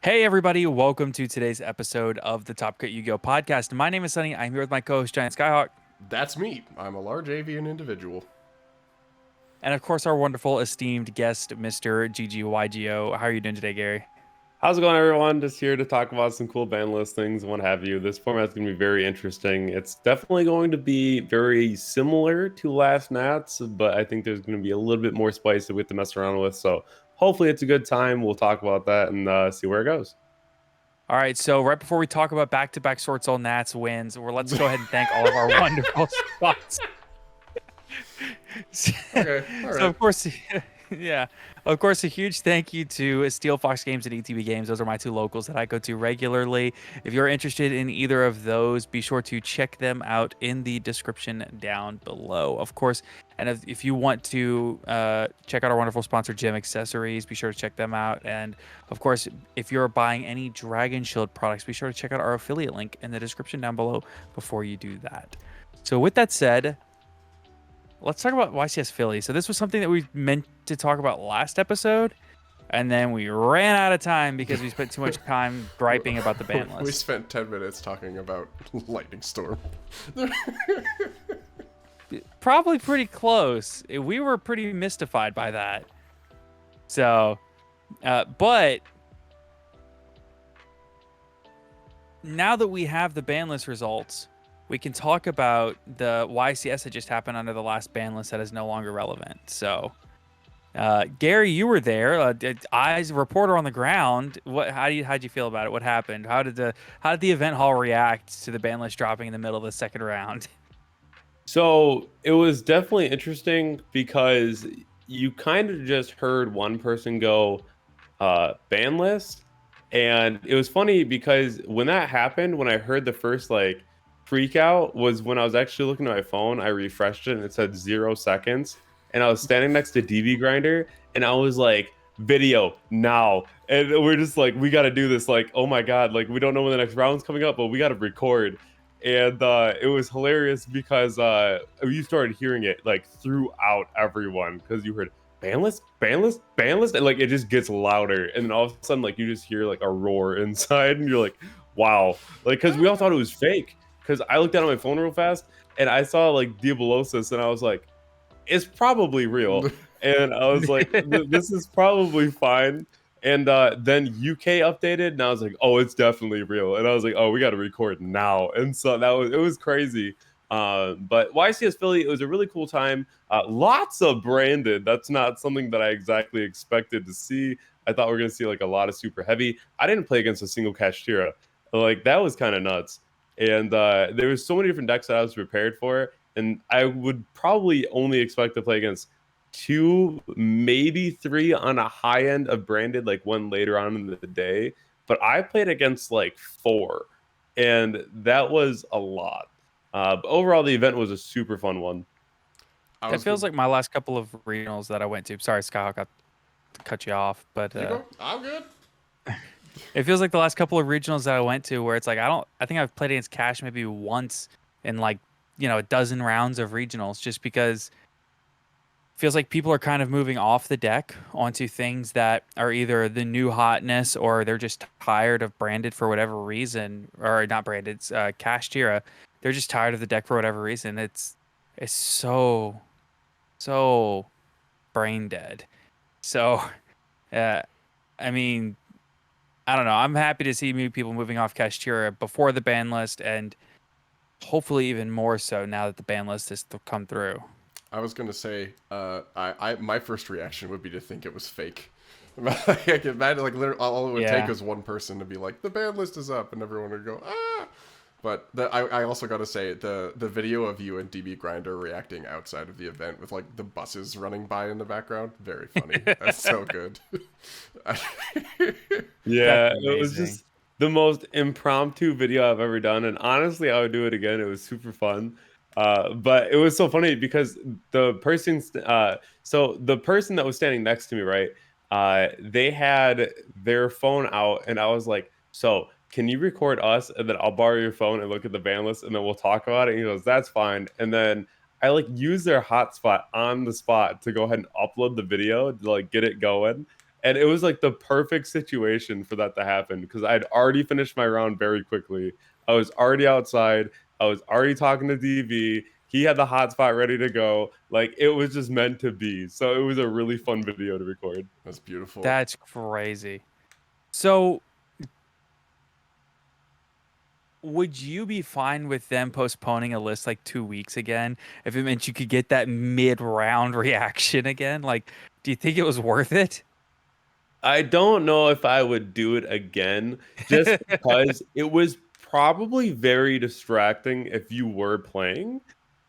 Hey everybody, welcome to today's episode of the Top Cut Yu-Gi-Oh podcast. My name is Sunny. I'm here with my co-host Giant Skyhawk, That's me. I'm a large avian individual. and of course our wonderful esteemed guest, Mr. GGYGO. How are you doing today, Gary? How's it going, everyone? Just here to talk about some cool band listings and what have you. This format's going to be very interesting. It's definitely going to be very similar to last Nats, but I think there's going to be a little bit more spice that we have to mess around with. So hopefully it's a good time. We'll talk about that and see where it goes. All right, so right before we talk about back-to-back Sword Soul Nats wins, let's go ahead and thank all of our wonderful spots. Okay, all So right. of course, yeah, of course, a huge thank you to Steelfox Games and ETB Games. Those are my two locals that I go to regularly. If you're interested in either of those, be sure to check them out in the description down below. Of course, and if you want to check out our wonderful sponsor, Gem Accessories, be sure to check them out. And of course, if you're buying any Dragon Shield products, be sure to check out our affiliate link in the description down below before you do that. So with that said, let's talk about YCS Philly. So this was something that we meant to talk about last episode, and then we ran out of time because we spent too much time griping about the ban We list. spent 10 minutes talking about Lightning Storm. Probably pretty close. We were pretty mystified by that. So, but now that we have the ban list results, we can talk about the YCS that just happened under the last ban list that is no longer relevant. So, Gary, you were there. As a reporter on the ground, how'd you feel about it? What happened? How did the event hall react to the ban list dropping in the middle of the second round? So it was definitely interesting because you kind of just heard one person go ban list. And it was funny because when that happened, when I heard the first like freak out was when I was actually looking at my phone. I refreshed it and it said 0 seconds. And I was standing next to DB Grinder and I was like, video now. And we're just like, we got to do this. Like, oh my God, like we don't know when the next round's coming up, but we got to record. And it was hilarious because you started hearing it like throughout everyone because you heard ban list, ban list, ban list, and like it just gets louder, and then all of a sudden like you just hear like a roar inside, and you're like, wow, like because we all thought it was fake. Because I looked down at my phone real fast and I saw like Diabolosis, and I was like, it's probably real, and I was like, this is probably fine. And then UK updated, and I was like, "Oh, it's definitely real." And I was like, "Oh, we got to record now." And so it was crazy. But YCS Philly, it was a really cool time. Lots of branded. That's not something that I exactly expected to see. I thought we were gonna see like a lot of super heavy. I didn't play against a single Kashtira. Like that was kind of nuts. And there was so many different decks that I was prepared for, and I would probably only expect to play against two, maybe three on a high end of branded, like one later on in the day. But I played against like four, and that was a lot. But overall, the event was a super fun one. That feels like my last couple of regionals that I went to. Sorry, Skyhawk, I cut you off, but You go? I'm good. it feels like the last couple of regionals that I went to where it's like I think I've played against Cash maybe once in like a dozen rounds of regionals, just because feels like people are kind of moving off the deck onto things that are either the new hotness or they're just tired of branded for whatever reason, or not branded, it's Cash Tira. They're just tired of the deck for whatever reason. It's so brain dead. So, uh, I mean, I don't know. I'm happy to see people moving off Kashtira before the ban list, and hopefully even more so now that the ban list has come through. I was gonna say, my first reaction would be to think it was fake. I can imagine, like, literally, all it would take Yeah. is one person to be like, the ban list is up, and everyone would go, ah! But I also gotta say, the video of you and DB Grinder reacting outside of the event with, like, the buses running by in the background, very funny. That's so good. Yeah, That's it was amazing. just the most impromptu video I've ever done, and honestly, I would do it again. It was super fun. But it was so funny because so the person that was standing next to me, right? They had their phone out, and I was like, "So, can you record us, and then I'll borrow your phone and look at the ban list, and then we'll talk about it." And he goes, "That's fine." And then I like use their hotspot on the spot to go ahead and upload the video to like get it going. And it was like the perfect situation for that to happen because I'd already finished my round very quickly. I was already outside. I was already talking to DV. He had the hotspot ready to go. Like it was just meant to be. So it was a really fun video to record. That's beautiful. That's crazy. So would you be fine with them postponing a list like 2 weeks again if it meant you could get that mid-round reaction again? Like, do you think it was worth it? I don't know if I would do it again just because it was probably very distracting if you were playing.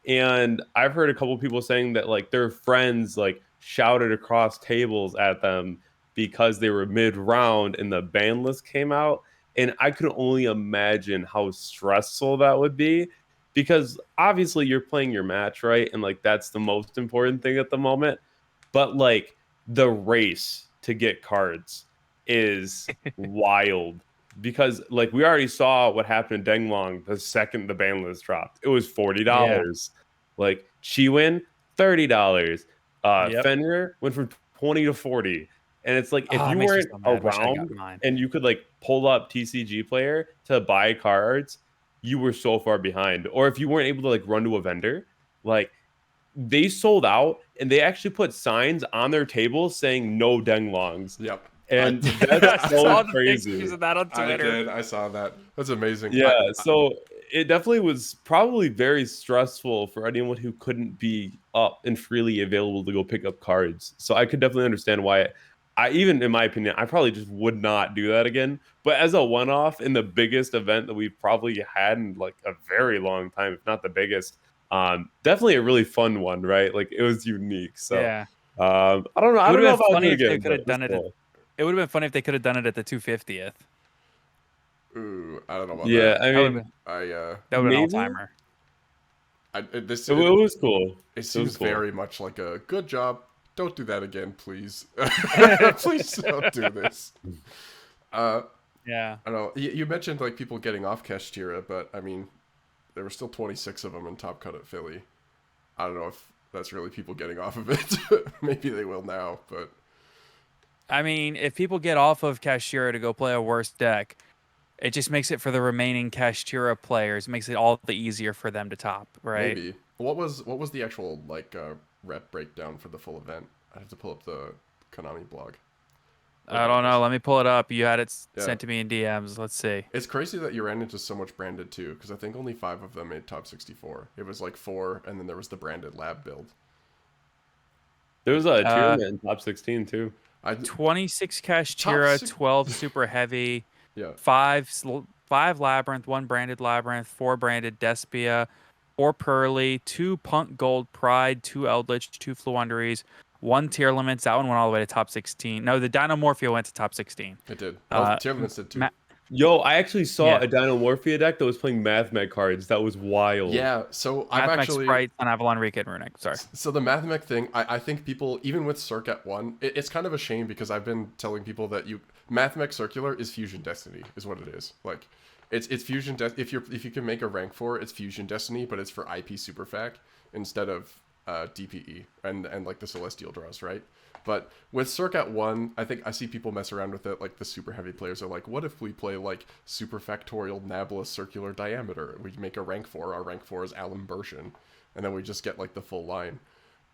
And I've heard a couple people saying that like their friends like shouted across tables at them because they were mid round and the ban list came out. And I could only imagine how stressful that would be because obviously you're playing your match, right? And like that's the most important thing at the moment. But like the race to get cards is wild because like we already saw what happened to Denglong the second the ban list dropped. It was $40. Like Chiwin, $30. Yep. Fenrir went from 20 to 40. And it's like if Oh, it you makes me weren't so mad. Wish I'd around gotten mine. and you could like pull up TCG player to buy cards, you were so far behind. Or if you weren't able to like run to a vendor, like they sold out and they actually put signs on their tables saying no Denglongs. Yep. And I that's saw so the crazy. pictures of that on I Twitter. did. I saw that. That's amazing. Yeah, so it definitely was probably very stressful for anyone who couldn't be up and freely available to go pick up cards. So I could definitely understand why I even in my opinion, I probably just would not do that again. But as a one-off in the biggest event that we've probably had in like a very long time, if not the biggest, definitely a really fun one, right? Like it was unique. So Yeah. I don't know. I It would don't know have if been I'll funny do it if they again. could have But done it's it. cool. It would have been funny if they could have done it at the 250th. Ooh, I don't know about Yeah, that. I That would have mean, been, I that would have been all maybe timer. this it was cool. it It was seems cool. very much like a good job. Don't do that again, please. Please don't do this. Yeah. I don't know. You mentioned like people getting off Kashtira, but I mean, there were still 26 of them in Top Cut at Philly. I don't know if that's really people getting off of it. Maybe they will now, but I mean, if people get off of Kashtira to go play a worse deck, it just makes it for the remaining Kashtira players. It makes it all the easier for them to top, right? maybe. What was the actual like rep breakdown for the full event? I have to pull up the Konami blog. I don't know. Let me pull it up. You had it Yeah. sent to me in DMs. Let's see. It's crazy that you ran into so much branded too, because I think only 5 of them made top 64. It was like 4, and then there was the branded lab build. There was a tournament in top 16 too. 26 Kashtira, six- 12 super heavy, Yeah. 5 labyrinth, 1 branded labyrinth, 4 branded Despia, 4 Pearly, 2 Punk Gold Pride, 2 Eldritch, 2 Fluunderies, 1 Tier Limits. That one went all the way to top 16. No, the Dinomorphia went to top 16. It did. Oh, Tier Limits did too. Yo, I actually saw Yeah. a Dinomorphia deck that was playing Mathmech cards. That was wild. Yeah, so I've Mathmech actually... Sprite on Avalon Rika and Runic. Sorry. So the Mathmech thing, I think people, even with Circ at 1, it's kind of a shame because I've been telling people that Mathmech Circular is Fusion Destiny, is what it is. Like, it's Fusion if you can make a rank 4, it's Fusion Destiny, but it's for IP Superfac instead of DPE and like the Celestial draws, right? But with Circ at 1, I think I see people mess around with it. Like the super heavy players are like, what if we play like super factorial Nabla circular diameter? We make a rank 4. Our rank 4 is Alum Bertian, and then we just get like the full line.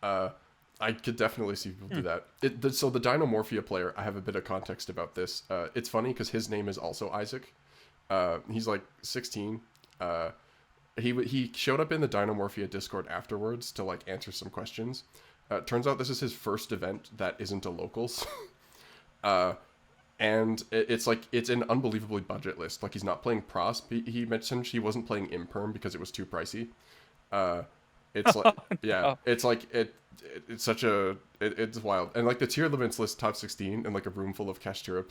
I could definitely see people do that. So the Dinomorphia player, I have a bit of context about this. It's funny because his name is also Isaac. He's like 16. He showed up in the Dinomorphia Discord afterwards to like answer some questions. Turns out this is his first event that isn't a locals. And it's an unbelievably budget list. Like he's not playing pros. He mentioned he wasn't playing imperm because it was too pricey. It's like it's such a it's wild. And like the tier limits list top 16 and like a room full of Kashtira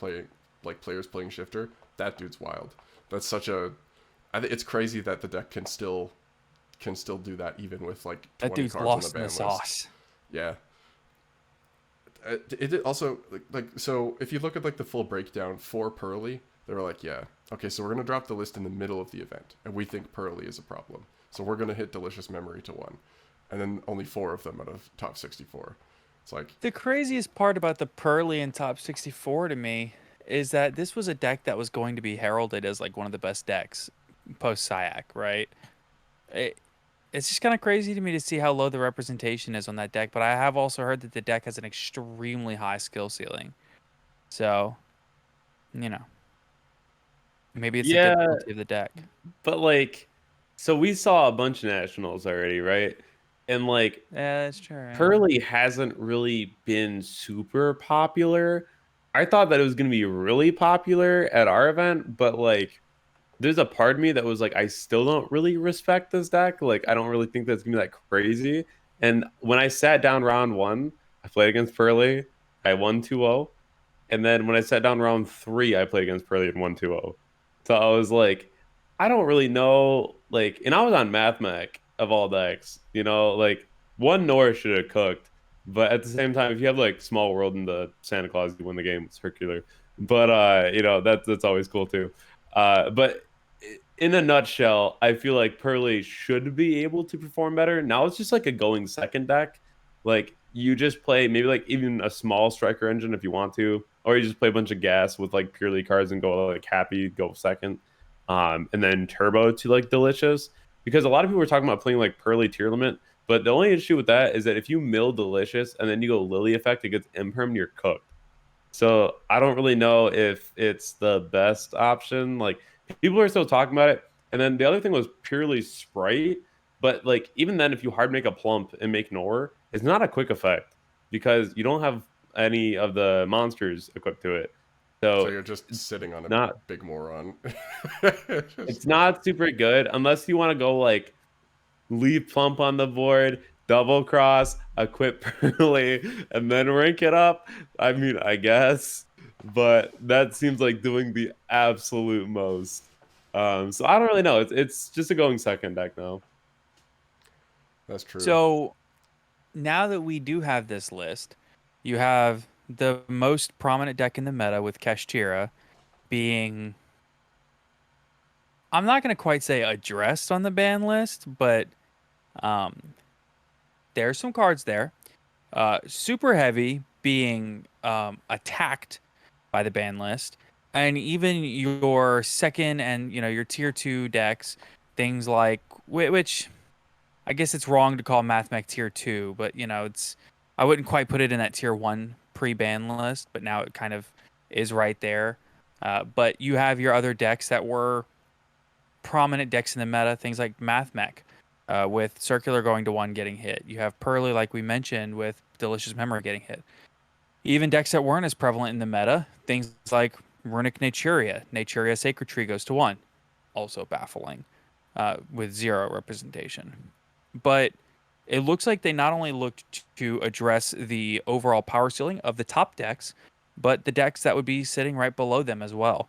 players playing shifter. That dude's wild. That's such a I think it's crazy that the deck can still do that even with like 20 That dude's cards lost on in the the ban list. sauce. Yeah. It also so if you look at like the full breakdown for Pearly, they were like, yeah, okay, so we're gonna drop the list in the middle of the event, and we think Pearly is a problem, so we're gonna hit Delicious Memory to 1, and then only 4 of them out of top 64. It's like, The craziest part about the Pearly and Top 64 to me is that this was a deck that was going to be heralded as like one of the best decks post Syac, right? It, it's just kind of crazy to me to see how low the representation is on that deck, but I have also heard that the deck has an extremely high skill ceiling. So, you know, maybe it's the Yeah, difficulty of the deck. but like, so we saw a bunch of nationals already, right? And like, Yeah, that's true. Yeah. Pearly hasn't really been super popular. I thought that it was going to be really popular at our event, but like, there's a part of me that was like, I still don't really respect this deck. Like, I don't really think that's gonna be that crazy. And when I sat down round one, I played against Pearly. I won 2-0. And then when I sat down round three, I played against Pearly and won 2-0. So I was like, I don't really know. Like, and I was on Math Mech of all decks, like one Norris should have cooked. But at the same time, if you have like Small World in the Santa Claus, you win the game with Circular. But that's always cool too. But in a nutshell, I feel like Pearly should be able to perform better. Now it's just like a going second deck. Like you just play maybe like even a small striker engine if you want to, or you just play a bunch of gas with like purely cards and go like happy, go second. And then turbo to like delicious. Because a lot of people were talking about playing like Pearly tier limit, but the only issue with that is that if you mill delicious and then you go Lily effect, it gets imperm, you're cooked. So I don't really know if it's the best option. Like people are still talking about it. And then the other thing was purely Sprite. But like even then, if you hard make a plump and make Nor, it's not a quick effect because you don't have any of the monsters equipped to it. so So you're just sitting on a not big moron. it's not super good unless you want to go like leave plump on the board, double cross, equip Pearly, and then rank it up. I mean, I guess, but that seems like doing the absolute most. So I don't really know. It's just a going second deck now. That's true. So now that we do have this list, you have the most prominent deck in the meta with Kashtira being, I'm not going to quite say addressed on the ban list, but um, there's some cards there. Super Heavy being attacked by the ban list, and even your second and your tier 2 decks, things like which I guess it's wrong to call MathMech tier 2, but it's, I wouldn't quite put it in that tier 1 pre-ban list, but now it kind of is right there. But you have your other decks that were prominent decks in the meta, things like MathMech, with Circular going to 1 getting hit. You have Pearly, like we mentioned, with Delicious Memory getting hit. Even decks that weren't as prevalent in the meta, things like Runic Naturia. Naturia Sacred Tree goes to 1. Also baffling, with 0 representation. But it looks like they not only looked to address the overall power ceiling of the top decks, but the decks that would be sitting right below them as well.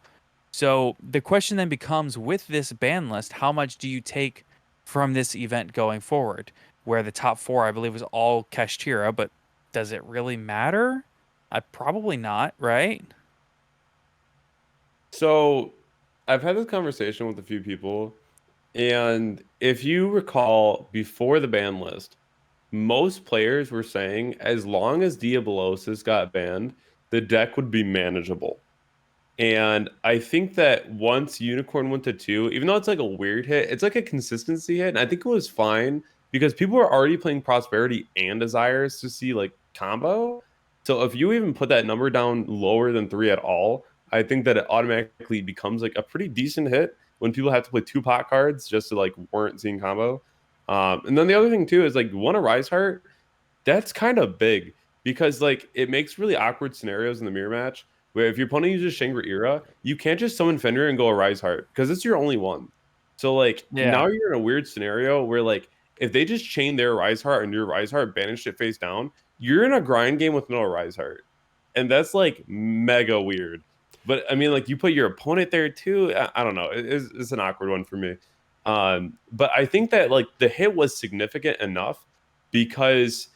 So the question then becomes, with this ban list, how much do you take from this event going forward? Where the top 4, I believe, was all Kashtira, but does it really matter? Probably not, right? So I've had this conversation with a few people, and if you recall, before the ban list, most players were saying as long as Diabolosis got banned, the deck would be manageable. And I think that once Unicorn went to 2, even though it's like a weird hit, it's like a consistency hit. And I think it was fine because people were already playing Prosperity and Desires to see like combo. So if you even put that number down lower than 3 at all, I think that it automatically becomes like a pretty decent hit when people have to play 2 pot cards just to like warrant seeing combo. And then the other thing too is like one Arise Heart, that's kind of big because like it makes really awkward scenarios in the mirror match where if your opponent uses Shangri-Ira, you can't just summon Fenrir and go Arise Heart because it's your only one. So like now Yeah. you're in a weird scenario where like if they just chain their Arise Heart and your Arise Heart banished it face down, you're in a grind game with no Arise Heart. And that's like mega weird. But I mean, like you put your opponent there too. I don't know. It's an awkward one for me. But I think that like the hit was significant enough because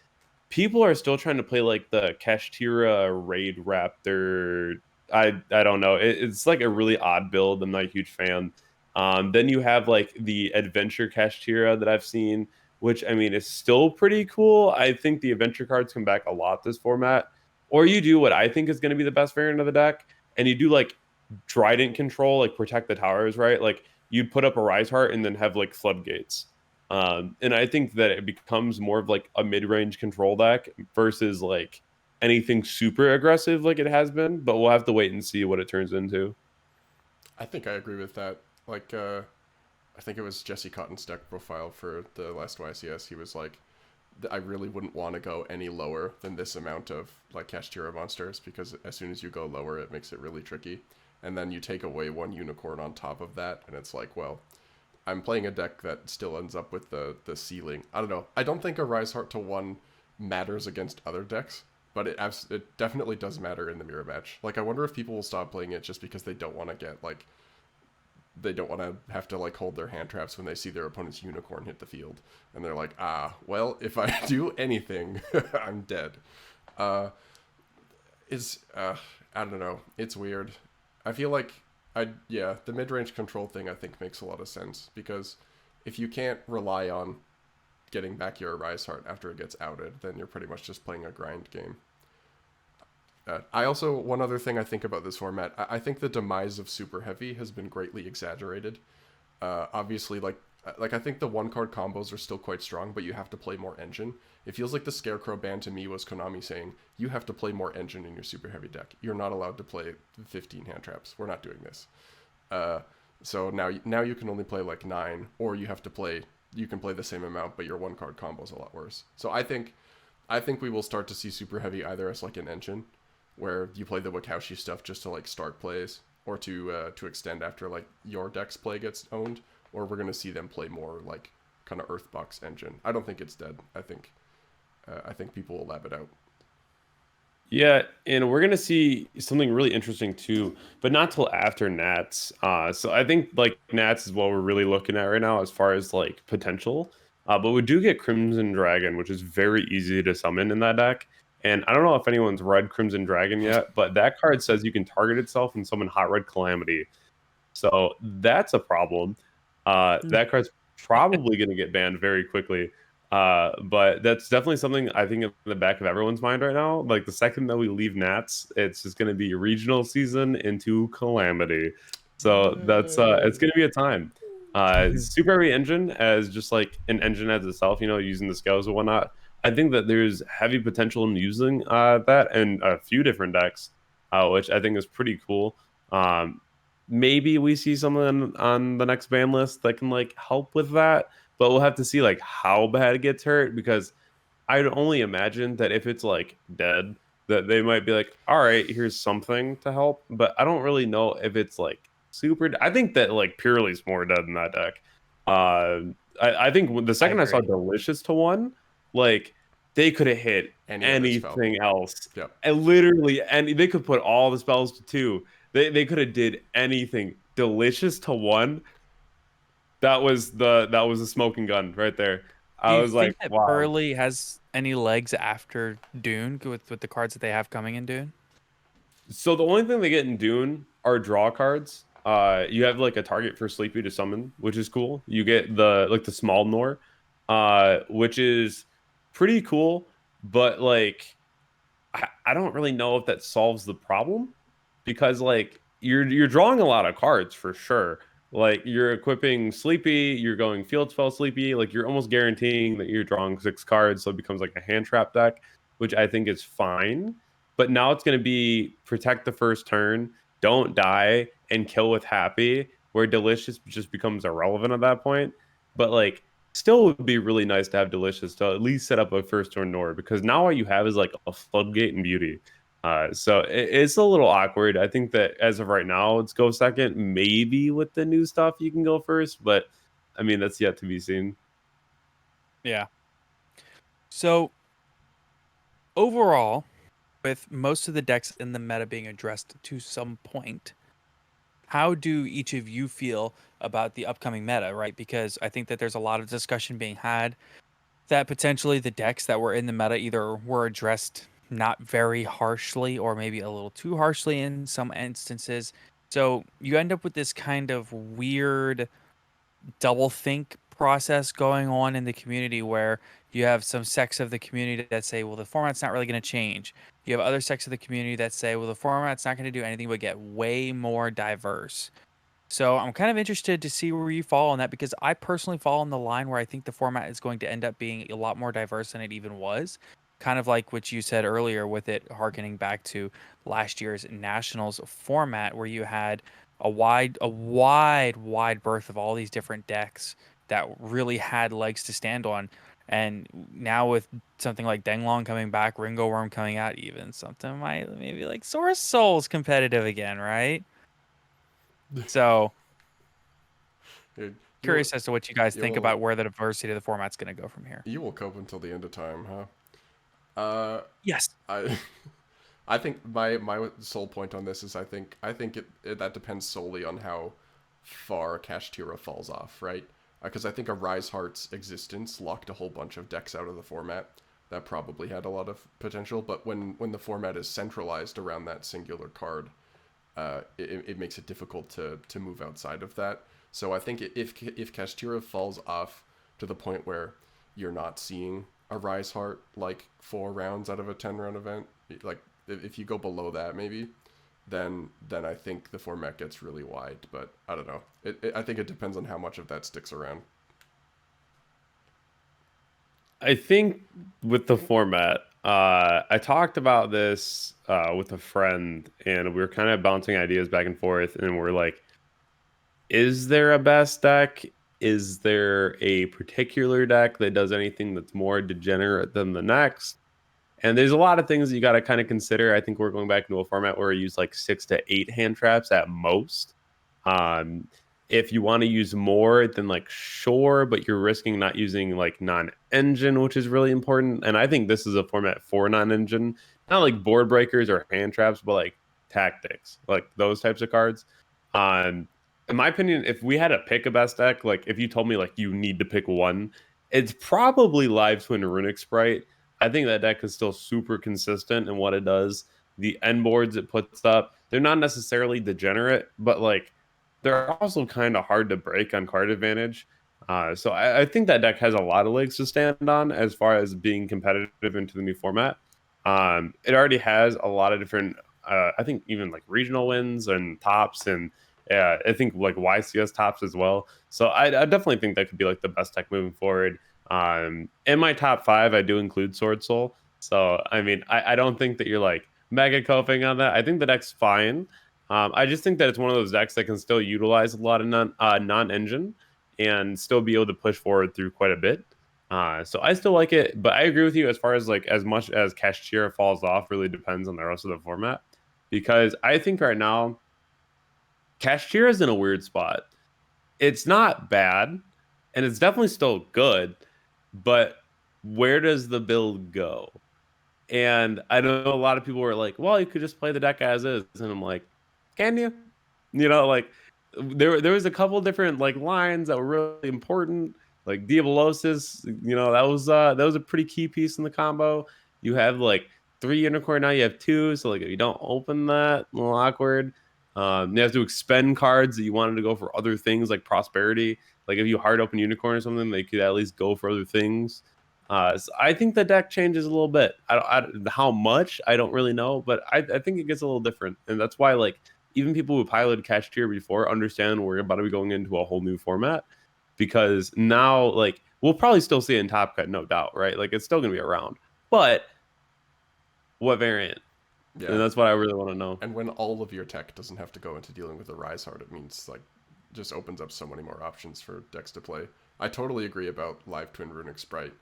people are still trying to play like the Kashtira Raid Raptor. I don't know. It's like a really odd build. I'm not a huge fan. Then you have like the Adventure Kashtira that I've seen which I mean is still pretty cool. I think the adventure cards come back a lot this format. Or you do what I think is going to be the best variant of the deck, and you do like Trident control, like protect the towers, right? Like you'd put up a Rise Heart and then have like floodgates. And I think that it becomes more of like a mid-range control deck versus like anything super aggressive like it has been, but we'll have to wait and see what it turns into. I think I agree with that. Like, I think it was Jesse Cotton's deck profile for the last YCS. He was like, I really wouldn't want to go any lower than this amount of like Kashtira monsters, because as soon as you go lower, it makes it really tricky. And then you take away one unicorn on top of that, and it's like, well, I'm playing a deck that still ends up with the ceiling. I don't know. I don't think a Rise Heart to 1 matters against other decks, but it definitely does matter in the mirror match. Like, I wonder if people will stop playing it just because they don't want to get, like, they don't want to have to, like, hold their hand traps when they see their opponent's unicorn hit the field. And they're like, well, if I do anything, I'm dead. I don't know. It's weird. I feel like the mid-range control thing I think makes a lot of sense, because if you can't rely on getting back your Rise Heart after it gets outed, then you're pretty much just playing a grind game. One other thing I think about this format, I think the demise of Super Heavy has been greatly exaggerated. Obviously, like I think the 1-card combos are still quite strong, but you have to play more Engine. It feels like the Scarecrow ban to me was Konami saying, you have to play more Engine in your Super Heavy deck. You're not allowed to play 15 hand traps. We're not doing this. So now you can only play like 9, or you can play the same amount, but your 1-card combo is a lot worse. So I think we will start to see Super Heavy either as like an Engine, where you play the Wakaushi stuff just to like start plays, or to extend after like your deck's play gets owned, or we're gonna see them play more like kind of Earthbox Engine. I don't think it's dead. I think people will lab it out. Yeah, and we're gonna see something really interesting too, but not till after Nats. So I think like Nats is what we're really looking at right now as far as like potential. But we do get Crimson Dragon, which is very easy to summon in that deck. And I don't know if anyone's read Crimson Dragon yet, but that card says you can target itself and summon Hot Red Calamity. So that's a problem. That card's probably going to get banned very quickly. But that's definitely something I think in the back of everyone's mind right now. Like the second that we leave Nats, it's just going to be regional season into Calamity. So that's it's going to be a time. Super Heavy Engine as just like an engine as itself, using the scales and whatnot. I think that there's heavy potential in using that in a few different decks, which I think is pretty cool. Maybe we see something on the next ban list that can like help with that, but we'll have to see like how bad it gets hurt, because I'd only imagine that if it's like dead, that they might be like, all right, here's something to help, but I don't really know if it's like super. I think that like Purely's more dead in that deck. I think the second I saw Delicious to 1, like they could have hit anything else. Yep. And literally, and they could put all the spells to 2. They could have did anything. Delicious to 1. That was a smoking gun right there. I was like, that wow. Pearly has any legs after Dune with the cards that they have coming in Dune? So the only thing they get in Dune are draw cards. You have like a target for Sleepy to summon, which is cool. You get the small Nor, which is pretty cool, but like I don't really know if that solves the problem, because like you're drawing a lot of cards for sure. Like you're equipping Sleepy, you're going Field Spell Sleepy, like you're almost guaranteeing that you're drawing 6 cards, so it becomes like a hand trap deck, which I think is fine. But now it's going to be protect the first turn, don't die, and kill with Happy, where Delicious just becomes irrelevant at that point. But like still would be really nice to have Delicious to at least set up a first turn Nord, because now all you have is like a Floodgate and Beauty. So it's a little awkward. I think that as of right now, let's go second. Maybe with the new stuff, you can go first, but I mean, that's yet to be seen. Yeah. So overall, with most of the decks in the meta being addressed to some point, how do each of you feel about the upcoming meta, right? Because I think that there's a lot of discussion being had that potentially the decks that were in the meta either were addressed not very harshly or maybe a little too harshly in some instances. So you end up with this kind of weird double think process going on in the community where you have some sects of the community that say, well, the format's not really going to change. You have other sects of the community that say, well, the format's not going to do anything but get way more diverse. So I'm kind of interested to see where you fall on that, because I personally fall on the line where I think the format is going to end up being a lot more diverse than it even was. Kind of like what you said earlier, with it harkening back to last year's Nationals format, where you had a wide berth of all these different decks that really had legs to stand on. And now with something like Denglong coming back, Ringo Worm coming out, even something might maybe like Source Soul's competitive again, right? So Dude, curious as to what you guys you think will about where the diversity of the format's going to go from here. you will cope until the end of time, huh? Yes. I I think my sole point on this is I think it that depends solely on how far Kashtira falls off, right? Because I think a Rise Heart's existence locked a whole bunch of decks out of the format that probably had a lot of potential. But when the format is centralized around that singular card, it makes it difficult to move outside of that. So I think if Kashtira falls off to the point where you're not seeing a Rise Heart like 4 rounds out of a 10 round event, like if you go below that maybe, then I think the format gets really wide. But I don't know. I think it depends on how much of that sticks around. I think with the format, I talked about this with a friend, and we were kind of bouncing ideas back and forth, and we're like, is there a best deck? Is there a particular deck that does anything that's more degenerate than the next? And there's a lot of things you got to kind of consider. I think we're going back into a format where we use like 6 to 8 hand traps at most. Um, if you want to use more, then like sure, but you're risking not using like non-engine, which is really important. And I think this is a format for non-engine, not like board breakers or hand traps, but like tactics, like those types of cards. In my opinion, if we had to pick a best deck, like if you told me like you need to pick one, it's probably Live Twin Runic Sprite. I think that deck is still super consistent in what it does. The end boards it puts up, they're not necessarily degenerate, but like they're also kind of hard to break on card advantage. So I think that deck has a lot of legs to stand on as far as being competitive into the new format. It already has a lot of different, I think even like regional wins and tops, and I think like YCS tops as well. So I definitely think that could be like the best deck moving forward. In my top 5, I do include Sword Soul. So I mean, I don't think that you're like mega coping on that. I think the deck's fine. I just think that it's one of those decks that can still utilize a lot of non-engine and still be able to push forward through quite a bit. So I still like it, but I agree with you as far as like as much as Kashtira falls off really depends on the rest of the format, because I think right now Kashtira is in a weird spot. It's not bad, and it's definitely still good, but where does the build go? And I know a lot of people were like, "Well, you could just play the deck as is," and I'm like, "Can you?" You know, like there was a couple different like lines that were really important, like Diabolosis. You know, that was a pretty key piece in the combo. You have like 3 unicorn now, you have 2, so like if you don't open that, a little awkward. You have to expend cards that you wanted to go for other things like prosperity. Like if you hard open unicorn or something, they could at least go for other things. So I think the deck changes a little bit. How much I don't really know, but I think it gets a little different, and that's why like even people who piloted Cash Tier before understand we're about to be going into a whole new format, because now like we'll probably still see it in Top Cut, no doubt, right? Like it's still gonna be around, but what variant? And Yeah. that's what I really want to know. And when all of your tech doesn't have to go into dealing with a Rise Heart, it means like just opens up so many more options for decks to play. I totally agree about Live Twin Runic Sprite.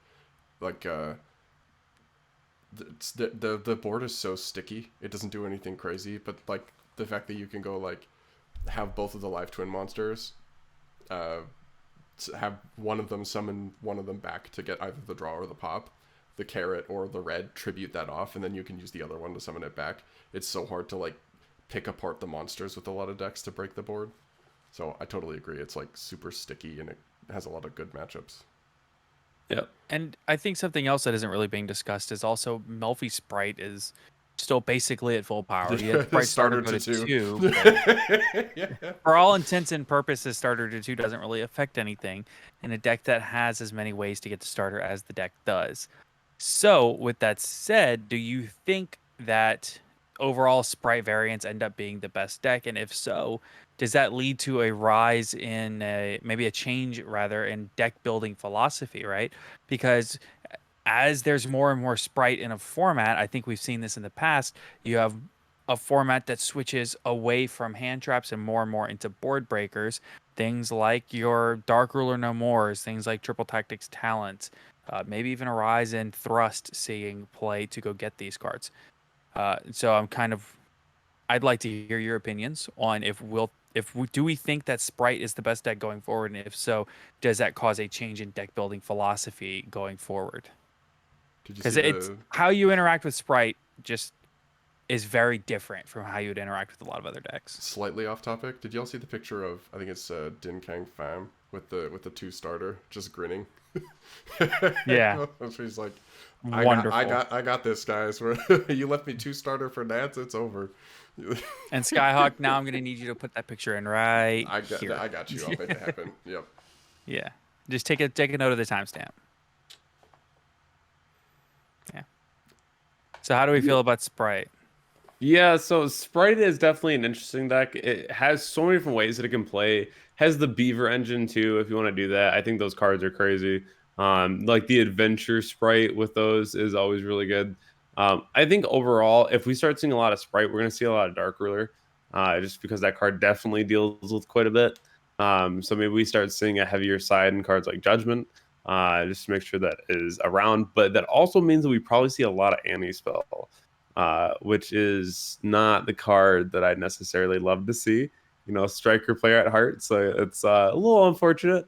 Like the board is so sticky, it doesn't do anything crazy, but like the fact that you can go like have both of the Live Twin monsters, have one of them summon one of them back to get either the draw or the pop, the carrot or the red tribute that off, and then you can use the other one to summon it back. It's so hard to like pick apart the monsters with a lot of decks to break the board. So I totally agree. It's like super sticky and it has a lot of good matchups. Yeah. And I think something else that isn't really being discussed is also Melfi Sprite is still basically at full power. You had The Sprite starter starter go to to 2. 2. Yeah. For all intents and purposes, starter to 2 doesn't really affect anything in a deck that has as many ways to get to starter as the deck does. So, with that said, do you think that overall Sprite variants end up being the best deck? And if so, does that lead to a rise in maybe a change rather in deck building philosophy, right? Because as there's more and more Sprite in a format, I think we've seen this in the past, you have a format that switches away from hand traps and more into board breakers. Things like your Dark Ruler No Mores, things like Triple Tactics Talent, maybe even a rise in Thrust seeing play to go get these cards. So I'd like to hear your opinions on do we think that Sprite is the best deck going forward, and if so, does that cause a change in deck building philosophy going forward? Did you Because see it's the how you interact with Sprite just is very different from how you would interact with a lot of other decks. slightly off topic? Did y'all see the picture of, I think it's Din Kang Pham with the 2 starter just grinning? Yeah. She's like, Wonderful. I got this, guys. You left me 2 starter for Nats, it's over. And Skyhawk, now I'm gonna need you to put that picture in right here. I got you. I'll make it happen. Yep. Yeah. Just take a note of the timestamp. Yeah. So how do we feel about Sprite? Yeah, so Sprite is definitely an interesting deck. It has so many different ways that it can play. Has the Beaver engine too, if you want to do that. I think those cards are crazy. Like the Adventure Sprite with those is always really good. I think overall, if we start seeing a lot of Sprite, we're going to see a lot of Dark Ruler, just because that card definitely deals with quite a bit. So maybe we start seeing a heavier side in cards like Judgment, just to make sure that is around. But that also means that we probably see a lot of Anti-Spell, which is not the card that I'd necessarily love to see. You know, striker player at heart, so it's a little unfortunate.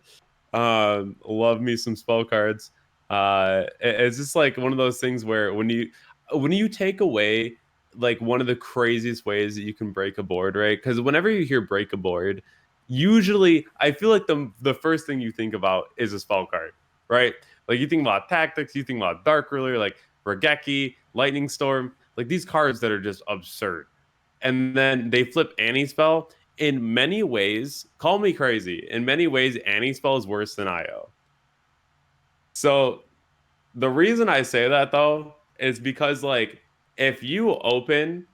Love me some spell cards. It's just like one of those things where when you take away like one of the craziest ways that you can break a board, right? Because whenever you hear break a board, usually I feel like the first thing you think about is a spell card, right? Like you think about tactics, you think about Dark Ruler, like Regeki, Lightning Storm, like these cards that are just absurd. And then they flip Anti-Spell. In many ways, call me crazy. In many ways, Anti-Spell is worse than IO. So the reason I say that though is because like if you open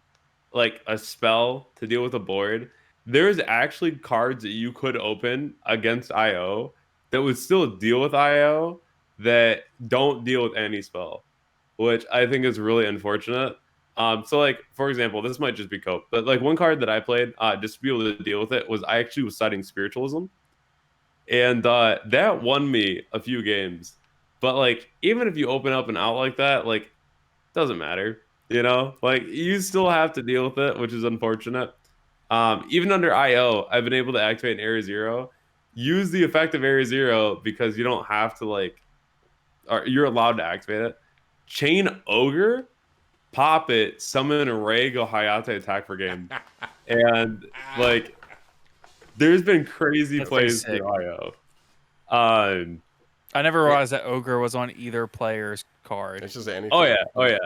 like a spell to deal with a board, there's actually cards that you could open against IO that would still deal with IO that don't deal with any spell, which I think is really unfortunate. So like for example, this might just be cope, but like one card that I played just to be able to deal with it was I actually was studying spiritualism, and that won me a few games. But like even if you open up and out like that, like doesn't matter, you know, like you still have to deal with it, which is unfortunate. Even under IO, I've been able to activate an Area Zero, use the effect of Area Zero because you don't have to like, or you're allowed to activate it. Chain Ogre, pop it, summon a Ray, go Hayate attack for game, and like there's been crazy That's pretty plays sick. through IO. Um, I never realized that Ogre was on either player's card. It's just anything. oh yeah.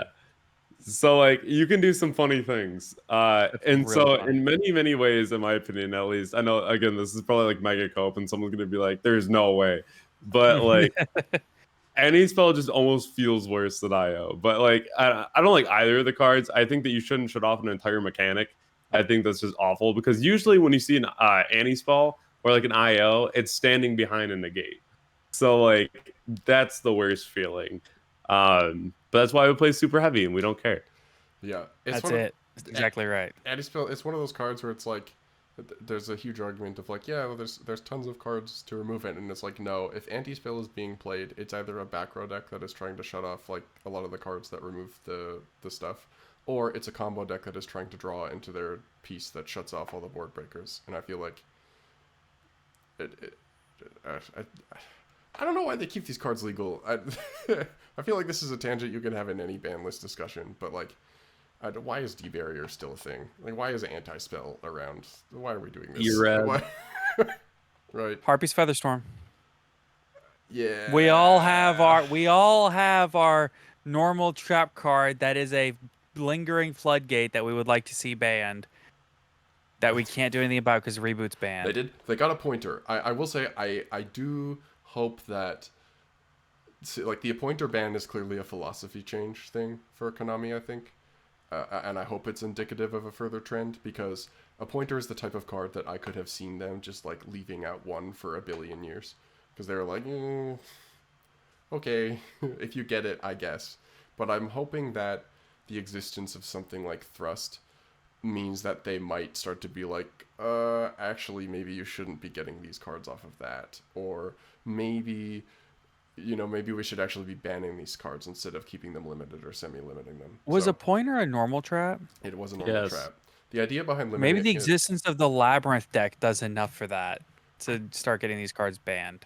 So like you can do some funny things. And really so funny. in many ways, in my opinion, at least, I know again this is probably like mega cope, and someone's gonna be like, "There's no way," but like any spell just almost feels worse than IO. But like I don't like either of the cards. I think that you shouldn't shut off an entire mechanic. I think that's just awful because usually when you see an anti spell or like an IO, it's standing behind a negate. So like that's the worst feeling. But that's why we play super heavy and we don't care. Yeah, That's it. That's exactly right. Anti-Spell, it's one of those cards where it's like, there's a huge argument of like, yeah, well, there's tons of cards to remove it, and it's like, no, if Anti-Spell is being played, it's either a back row deck that is trying to shut off like a lot of the cards that remove the stuff, or it's a combo deck that is trying to draw into their piece that shuts off all the board breakers. And I feel like I don't know why they keep these cards legal. I feel like this is a tangent you can have in any ban list discussion, but like, why is D-Barrier still a thing? Like, why is Anti-Spell around? Why are we doing this? Right. Harpy's Featherstorm. Yeah. We all have our normal trap card that is a lingering floodgate that we would like to see banned that we can't do anything about because Reboot's banned. They got a pointer. I will say I do hope that like the appointer ban is clearly a philosophy change thing for Konami, I think. And I hope it's indicative of a further trend, because a pointer is the type of card that I could have seen them just like leaving out one for a billion years, because they were like, okay, if you get it, I guess. But I'm hoping that the existence of something like Thrust means that they might start to be like, actually, maybe you shouldn't be getting these cards off of that, or maybe maybe we should actually be banning these cards instead of keeping them limited or semi-limiting them. Was a pointer a normal trap? It was a normal trap. The idea behind limiting maybe the existence of the Labyrinth deck does enough for that to start getting these cards banned.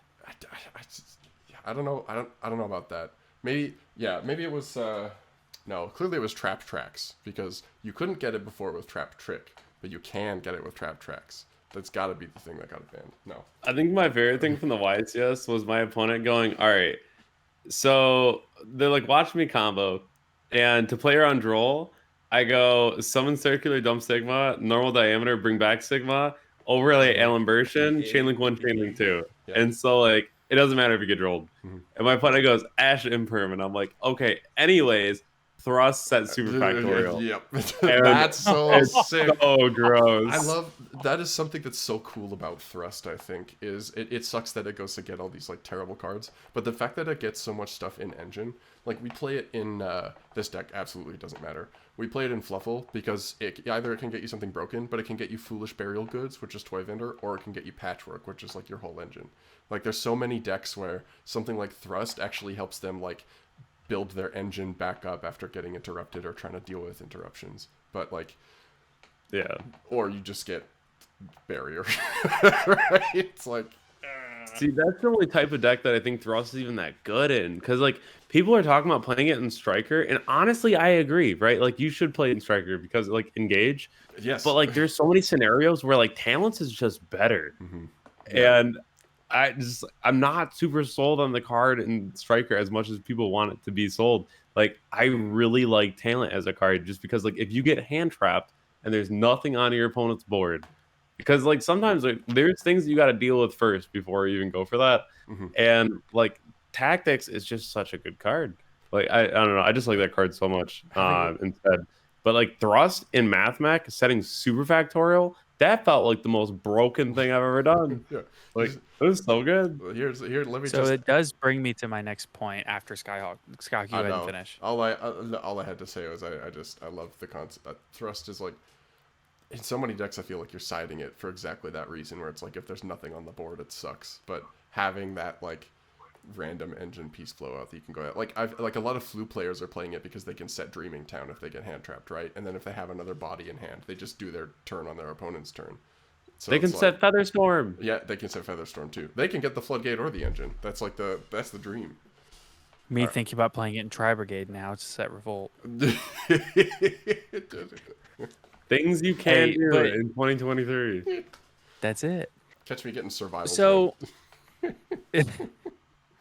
I don't know. I don't know about that. Maybe it was no, clearly it was Trap Tracks, because you couldn't get it before with Trap Trick, but you can get it with Trap Tracks. That's got to be the thing that got it banned. No. I think my favorite thing from the YCS was my opponent going, all right, so they're like, watch me combo. And to play around Droll, I go, summon Circular, dump Sigma, normal diameter, bring back Sigma, overlay Alimbertion, Chainlink 1, Chainlink 2. Yeah. And so, like, it doesn't matter if you get Drolled. Mm-hmm. And my opponent goes, Ash Imperm. And I'm like, okay, anyways, Thrust set super factorial. Yep. That's so sick. So gross. I love that. Is something that's so cool about Thrust, I think, is it sucks that it goes to get all these like terrible cards, but the fact that it gets so much stuff in engine, like we play it in this deck, absolutely doesn't matter. We play it in Fluffle because either it can get you something broken, but it can get you Foolish Burial Goods, which is Toy Vendor, or it can get you Patchwork, which is like your whole engine. Like there's so many decks where something like Thrust actually helps them like build their engine back up after getting interrupted or trying to deal with interruptions. But like, yeah, or you just get barrier. Right? It's like, see, that's the only type of deck that I think Thrust is even that good in, because like people are talking about playing it in Striker, and honestly I agree, right? Like you should play it in Striker because like engage. Yes. But like there's so many scenarios where like Talents is just better. Mm-hmm. Yeah. And I'm not super sold on the card in Striker as much as people want it to be sold. Like I really like Talent as a card, just because like if you get hand trapped and there's nothing on your opponent's board, because like sometimes like, there's things you got to deal with first before you even go for that. Mm-hmm. And like Tactics is just such a good card. Like I don't know, I just like that card so much instead. But like Thrust in Math Mech setting super factorial, that felt like the most broken thing I've ever done. Yeah. Like it was so good. Here, let me. So it does bring me to my next point after Skyhawk. Skyhawk, you didn't finish. All I had to say was I love the concept. Thrust is like, in so many decks I feel like you're siding it for exactly that reason, where it's like if there's nothing on the board it sucks. But having that like random engine piece flow out that you can go at, like a lot of Flu players are playing it because they can set Dreaming Town if they get hand trapped, right? And then if they have another body in hand, they just do their turn on their opponent's turn. So they can set Featherstorm. Yeah, they can set Featherstorm too. They can get the Floodgate or the engine. That's like that's the dream. Me thinking about playing it in Tri Brigade now to set Revolt. Things you can do in 2023. That's it. Catch me getting survival. So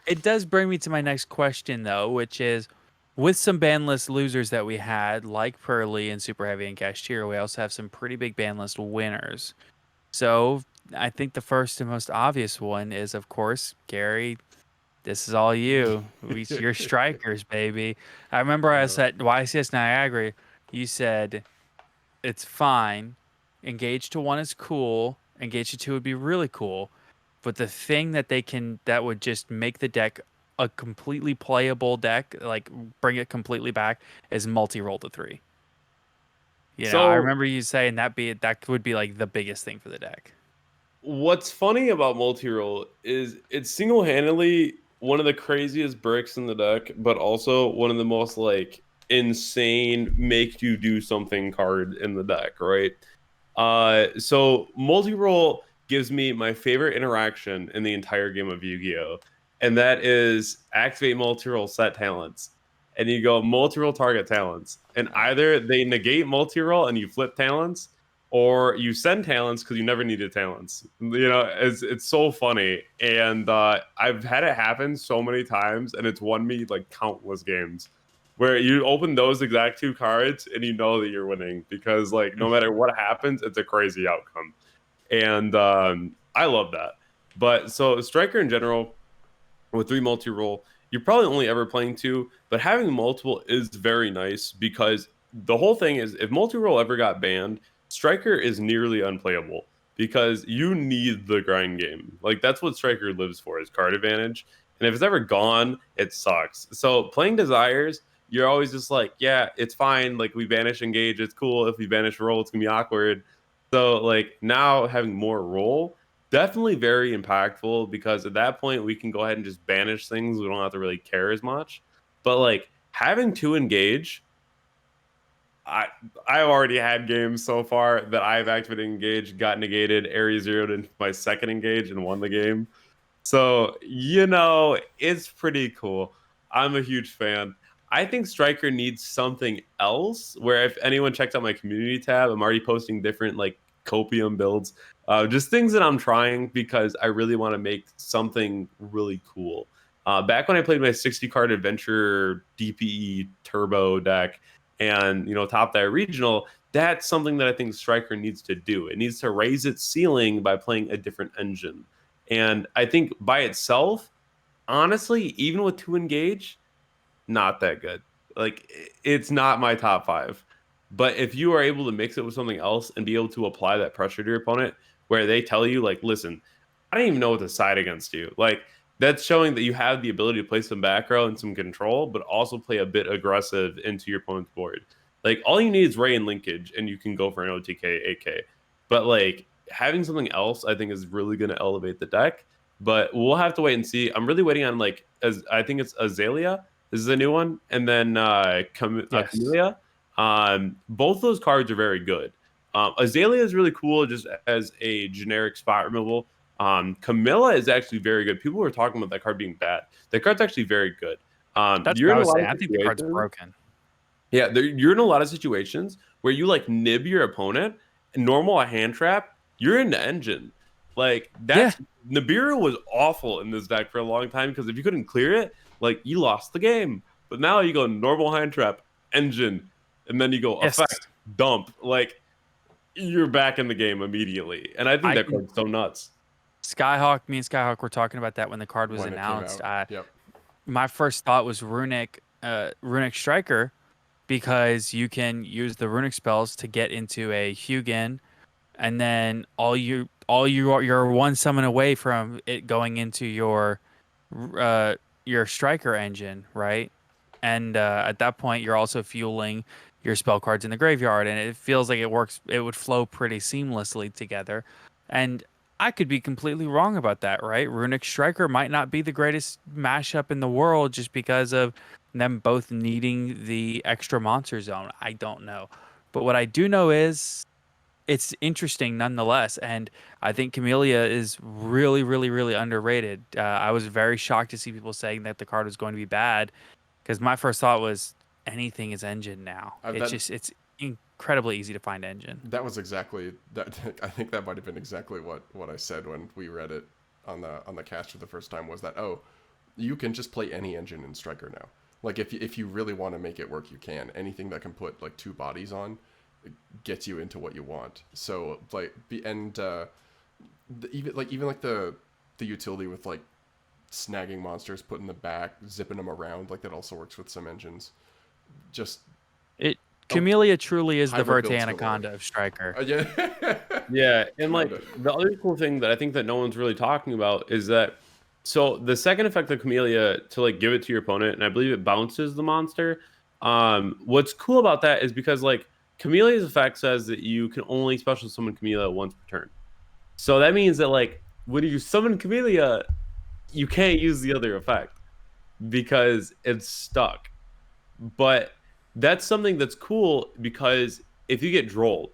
it does bring me to my next question though, which is, with some ban list losers that we had, like Pearly and Super Heavy and Cashier, we also have some pretty big ban list winners. So I think the first and most obvious one is, of course, Gary. This is all you. You're strikers, baby. I remember I was at YCS Niagara. You said it's fine. Engage to 1 is cool. Engage to 2 would be really cool. But the thing that would just make the deck a completely playable deck, like bring it completely back, is multi-roll to 3. You know, I remember you saying that would be like the biggest thing for the deck. What's funny about multi-roll is it's single-handedly one of the craziest bricks in the deck, but also one of the most like insane make you do something card in the deck, right? So multi-roll gives me my favorite interaction in the entire game of Yu-Gi-Oh! And that is activate multi-roll, set talents. And you go multi-roll, target talents. And either they negate multi-roll and you flip talents, or you send talents because you never needed talents. You know, it's so funny. And I've had it happen so many times, and it's won me like countless games. where you open those exact 2 cards and you know that you're winning because like no matter what happens, it's a crazy outcome. And I love that. But so Striker in general, with 3 multi-role, you're probably only ever playing 2, but having multiple is very nice because the whole thing is if multi-role ever got banned, Striker is nearly unplayable because you need the grind game. Like that's what Striker lives for, is card advantage. And if it's ever gone, it sucks. So playing Desires, you're always just like, yeah, it's fine. Like we banish engage, it's cool. If we banish roll, it's gonna be awkward. So like now having more roll, definitely very impactful because at that point we can go ahead and just banish things. We don't have to really care as much. But like having 2 engage, I've already had games so far that I've activated engage, got negated, area zeroed into my second engage and won the game. So, it's pretty cool. I'm a huge fan. I think Striker needs something else where if anyone checks out my community tab, I'm already posting different like copium builds, just things that I'm trying because I really want to make something really cool. Back when I played my 60 card adventure DPE turbo deck and, top that regional, that's something that I think Striker needs to do. It needs to raise its ceiling by playing a different engine. And I think by itself, honestly, even with 2 engage, not that good. Like it's not my top 5. But if you are able to mix it with something else and be able to apply that pressure to your opponent, where they tell you, like, listen, I don't even know what to side against you. Like that's showing that you have the ability to play some back row and some control, but also play a bit aggressive into your opponent's board. Like all you need is Ray and linkage, and you can go for an OTK, AK. But like having something else, I think is really going to elevate the deck. But we'll have to wait and see. I'm really waiting on as I think it's Azalea. This is a new one, and then Yes. Camellia. Both those cards are very good. Azalea is really cool just as a generic spot removal. Camilla is actually very good. People were talking about that card being bad. That card's actually very good. That's You're what I in a was lot saying. of I think the card's situations- broken. Yeah, you're in a lot of situations where you like nib your opponent, normal a hand trap, you're in the engine. Like that's Nibiru was awful in this deck for a long time because if you couldn't clear it, like you lost the game. But now you go normal hand trap, engine, and then you go effect, dump. Like you're back in the game immediately. And I think that card's so nuts. Me and Skyhawk were talking about that when the card was When it came announced. out. Yep. My first thought was Runic Striker, because you can use the runic spells to get into a Hugin, and then you're one summon away from it going into your striker engine, right? And at that point, you're also fueling your spell cards in the graveyard, and it feels like it would flow pretty seamlessly together. And I could be completely wrong about that, right? Runic Striker might not be the greatest mashup in the world just because of them both needing the extra monster zone. I don't know. But what I do know is it's interesting nonetheless. And I think Camellia is really, really, really underrated. I was very shocked to see people saying that the card was going to be bad because my first thought was anything is engine now. It's incredibly easy to find engine. That was exactly that. I think that might have been exactly what I said when we read it on the cast for the first time. Was that you can just play any engine in Striker now. Like if you really want to make it work, you can. Anything that can put like 2 bodies on gets you into what you want. So like even the utility with like snagging monsters, putting them back, zipping them around, like that also works with some engines. Just Camellia truly is the hybrid Verte builds Anaconda of Striker. Yeah. Yeah, and like the other cool thing that I think that no one's really talking about is that so the second effect of Camellia to like give it to your opponent, and I believe it bounces the monster. What's cool about that is because like Camellia's effect says that you can only special summon Camellia once per turn. So that means that like when you summon Camellia, you can't use the other effect because it's stuck. But that's something that's cool because if you get drolled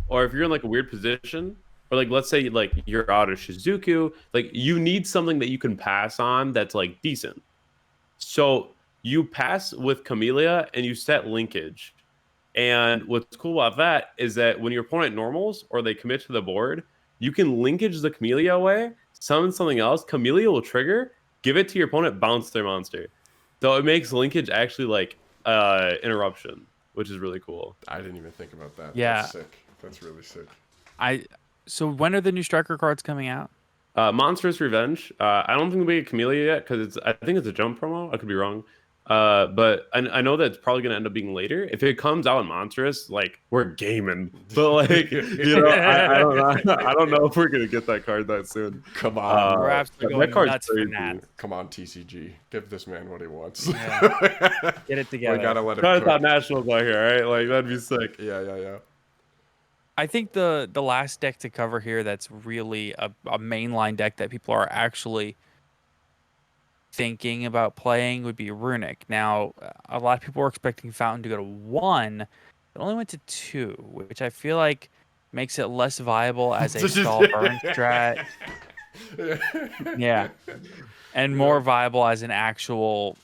or if you're in like a weird position, or like let's say like you're out of Shizuku, like you need something that you can pass on that's like decent. So you pass with Camellia and you set linkage. And what's cool about that is that when your opponent normals or they commit to the board, you can linkage the Camellia away, summon something else, Camellia will trigger, give it to your opponent, bounce their monster. So it makes linkage actually like interruption, which is really cool. I didn't even think about that. Yeah. That's sick. That's really sick. So when are the new striker cards coming out? Monstrous Revenge. I don't think we get Camellia yet because I think it's a jump promo. I could be wrong. But I know that it's probably gonna end up being later. If it comes out in Monstrous, like we're gaming. But like I don't know. I don't know if we're gonna get that card that soon. Come on. Perhaps they're that going card's nuts for crazy. that. Come on, TCG. Give this man what he wants. Yeah. Get it together. We gotta let him Try to cook. thought nationals out here, right? Like that'd be sick. Yeah. I think the last deck to cover here that's really a mainline deck that people are actually thinking about playing would be Runic. Now, a lot of people were expecting Fountain to go to 1. It only went to 2, which I feel like makes it less viable as a stall burn strat. Yeah. And more viable as an actual,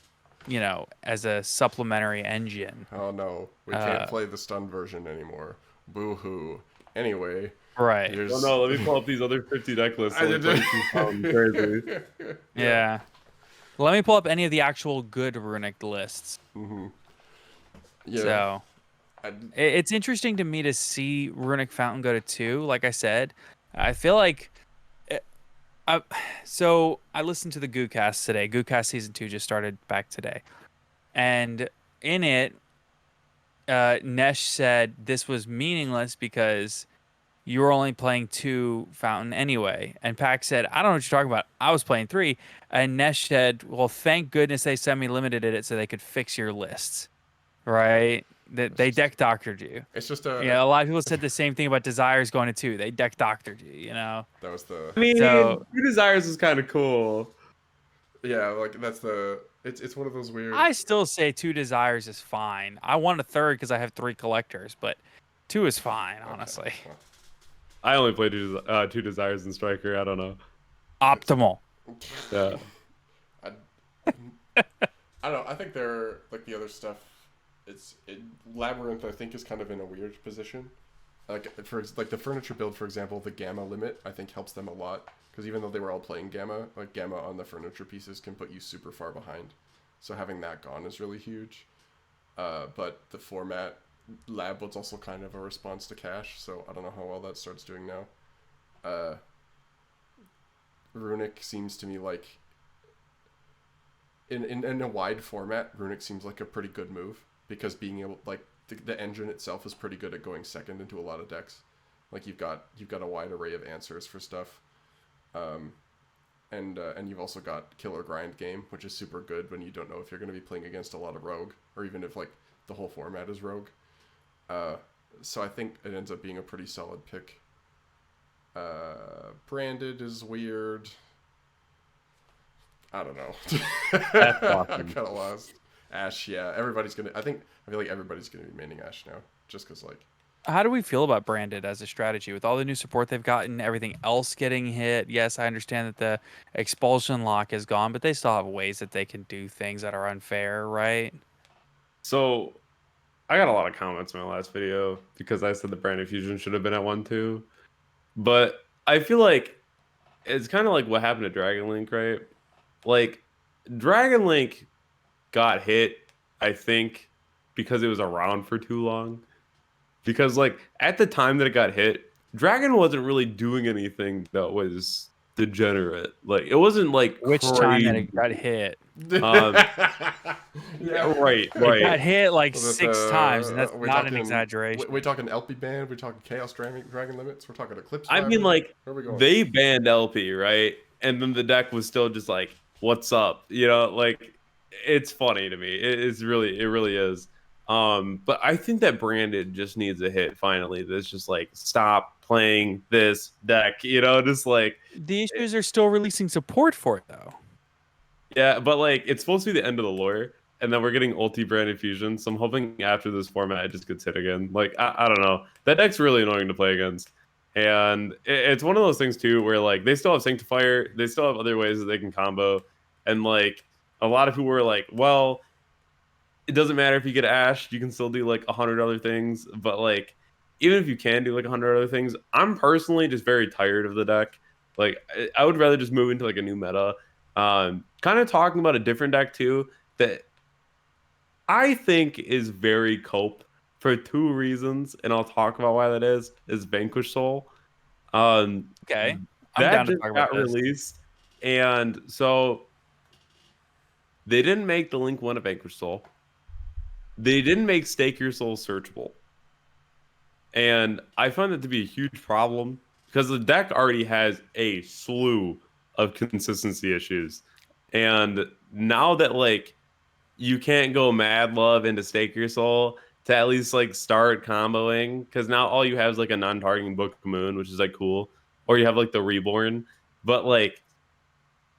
as a supplementary engine. Oh no, we can't play the stun version anymore. Boo hoo. Anyway. Right. Oh no, let me pull up these other 50 deck lists. Crazy. Yeah. Let me pull up any of the actual good Runic lists. Mm-hmm. Yeah. So it's interesting to me to see Runic Fountain go to 2. Like I said, I feel like so I listened to the GooCast today. GooCast season 2 just started back today, and in it, Nesh said this was meaningless because you were only playing 2 Fountain anyway. And Pac said, I don't know what you're talking about. I was playing 3. And Nesh said, well, thank goodness they semi-limited it so they could fix your lists. Right? They deck doctored you. It's just a lot of people said the same thing about Desires going to 2. They deck doctored you, That was the... I mean, So, 2 Desires is kind of cool. Yeah, like that's the... It's one of those weird... I still say 2 Desires is fine. I want a 3rd because I have 3 collectors, but 2 is fine, honestly. Okay. Well, I only played 2 Desires in Striker. I don't know. Optimal. Yeah. I don't know. I think they're like the other stuff. Labyrinth, I think, is kind of in a weird position. Like the furniture build, for example, the gamma limit I think helps them a lot because even though they were all playing gamma, like gamma on the furniture pieces can put you super far behind. So having that gone is really huge. But the format lab was also kind of a response to cash, so I don't know how well that starts doing now. Runic seems to me like in a wide format, Runic seems like a pretty good move because being able the engine itself is pretty good at going second into a lot of decks. Like you've got a wide array of answers for stuff. And you've also got killer grind game, which is super good when you don't know if you're going to be playing against a lot of rogue or even if like the whole format is rogue. So I think it ends up being a pretty solid pick. Branded is weird. I don't know. That's awesome. I'm kind of lost. Ash, yeah. I feel like everybody's gonna be maining Ash now, just because like. How do we feel about Branded as a strategy with all the new support they've gotten, everything else getting hit? Yes, I understand that the expulsion lock is gone, but they still have ways that they can do things that are unfair, right? So, I got a lot of comments in my last video because I said the Branded Fusion should have been at 1-2. But I feel like it's kind of like what happened to Dragon Link, right? Like, Dragon Link got hit, I think, because it was around for too long. Because, like, at the time that it got hit, Dragon wasn't really doing anything that was degenerate. Like, it wasn't, like, Which crazy. time that it got hit? Yeah, right. It got hit like 6 times, and that's not an exaggeration. We're talking LP ban, we're talking Chaos Dragon limits, we're talking Eclipse. I mean, like, where are we going? they banned LP, right? And then the deck was still just like, what's up? You know, like, it's funny to me. It really is. But I think that Branded just needs a hit finally. That's just like, stop playing this deck, you know, just like. The issues are still releasing support for it, though. Yeah, but like, it's supposed to be the end of the lore, and then we're getting ulti Branded Fusion, so I'm hoping after this format it just gets hit again. Like, I don't know. That deck's really annoying to play against. And it's one of those things, too, where, like, they still have Sanctifier, they still have other ways that they can combo, and, like, a lot of people were like, well, it doesn't matter if you get Ash, you can still do, like, 100 other things, but, like, even if you can do, like, 100 other things, I'm personally just very tired of the deck. Like, I would rather just move into, like, a new meta. Kind of talking about a different deck, too, that I think is very cope for 2 reasons, and I'll talk about why that is Vanquish Soul. Um, Okay, I'm that down to just talk about got this. released, and so they didn't make the Link one of Vanquish Soul. They didn't make Stake Your Soul searchable. And I find that to be a huge problem because the deck already has a slew of consistency issues. And now that like you can't go mad love into Stake Your Soul to at least like start comboing, because now all you have is like a non-targeting Book of Moon, which is like cool. Or you have like the Reborn. But like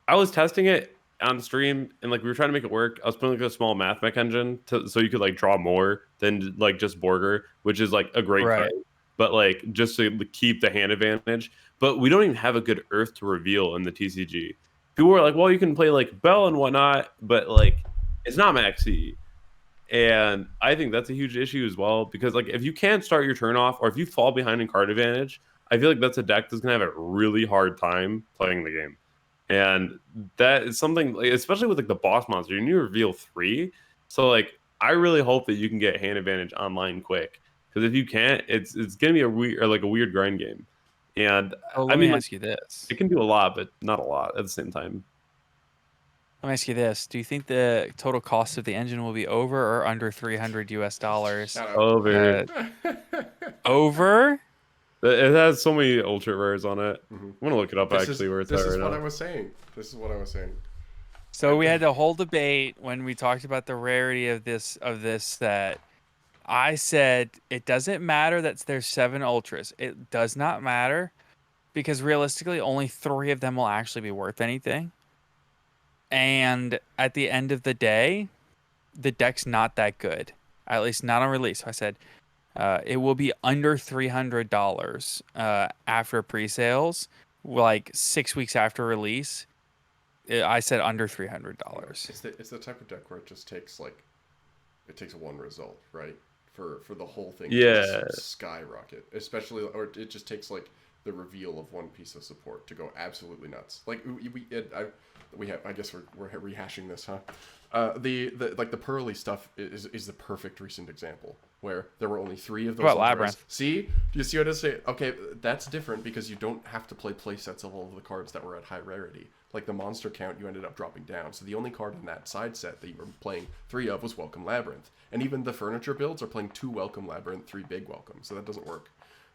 I was testing it on stream and like we were trying to make it work. I was putting like a small math mech engine so you could like draw more than like just Borger, which is like a great Right. card, but like just to keep the hand advantage. But we don't even have a good Earth to reveal in the TCG. People were like, well, you can play like Bell and whatnot, but like it's not maxi. And I think that's a huge issue as well because like if you can't start your turn off or if you fall behind in card advantage, I feel like that's a deck that's gonna have a really hard time playing the game. And that is something, like, especially with like the boss monster, you need to reveal 3. So like, I really hope that you can get hand advantage online quick. Because if you can't, it's gonna be a weird or like a weird grind game. And Oh, I let me mean, like, ask you this. it can do a lot, but not a lot at the same time. Let me ask you this. Do you think the total cost of the engine will be over or under $300? Shut up. Over. Over? It has so many ultra rares on it. Mhm. I'm gonna look it up This actually is, where it's this at is right what now. I was saying. This is what I was saying. So we had the whole debate when we talked about the rarity of this set. I said it doesn't matter that there's 7 ultras. It does not matter because realistically only 3 of them will actually be worth anything. And at the end of the day, the deck's not that good. At least not on release. So I said it will be under $300 after pre-sales, like 6 weeks after release. I said under $300. It's the type of deck where it just takes like it takes one result, right? For the whole thing to Yeah. just skyrocket. Especially or it just takes like the reveal of one piece of support to go absolutely nuts. Like we have I guess we're rehashing this, huh? The like the Pearly stuff is the perfect recent example where there were only 3 of those. What about Labyrinth? See? Do you see what I say? Okay, that's different because you don't have to play playsets of all of the cards that were at high rarity. Like the monster count, you ended up dropping down. So the only card in that side set that you were playing 3 of was Welcome Labyrinth. And even the furniture builds are playing 2 Welcome Labyrinth, 3 Big Welcome. So that doesn't work.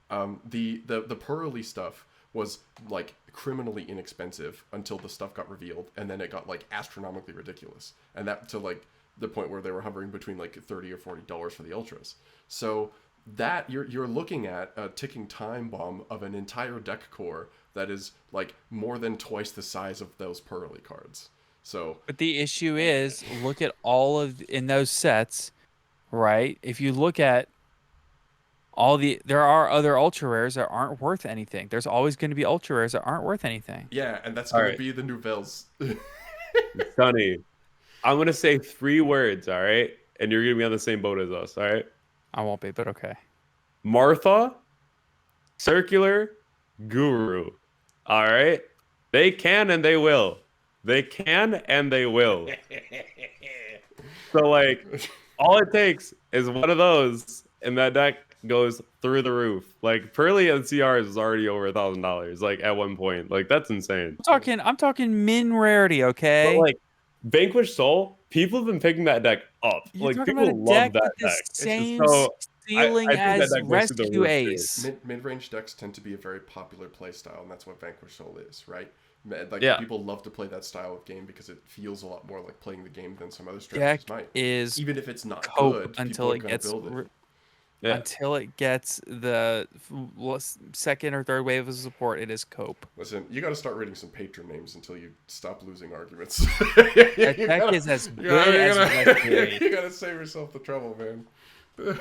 The Pearly stuff was like criminally inexpensive until the stuff got revealed, and then it got like astronomically ridiculous, and that to like the point where they were hovering between like $30 or $40 for the ultras. So that you're looking at a ticking time bomb of an entire deck core that is like more than twice the size of those Pearly cards. So But the issue is, look at all of in those sets, right? If you look at there are other ultra rares that aren't worth anything. There's always going to be ultra rares that aren't worth anything. yeah, and that's All gonna right. be the nouvelles. Sonny, I'm gonna say 3 words, all right? And you're gonna be on the same boat as us, all right? I won't be, but okay. Martha, Circular, Guru. All right? They can and they will. They can and they will. So, like, all it takes is one of those, and that deck goes through the roof. Like, Pearly and CRs is already over $1,000, like, at one point. Like, that's insane. I'm talking min rarity, okay? But, like, Vanquish Soul, people have been picking that deck up. You're Like, talking people about a love deck that with the deck. same So, ceiling I think that as deck goes through the Rescue roof, too. Ace. Mid-range decks tend to be a very popular play style, and that's what Vanquish Soul is, right? Like Yeah. people love to play that style of game because it feels a lot more like playing the game than some other Deck strategies might. is Even if it's not cope good, until people are it gonna gets build it. Yeah. until it gets the second or third wave of support. It is cope. Listen, you got to start reading some patron names until you stop losing arguments. That deck is as good as Rescue Ace. You gotta save yourself the trouble, man.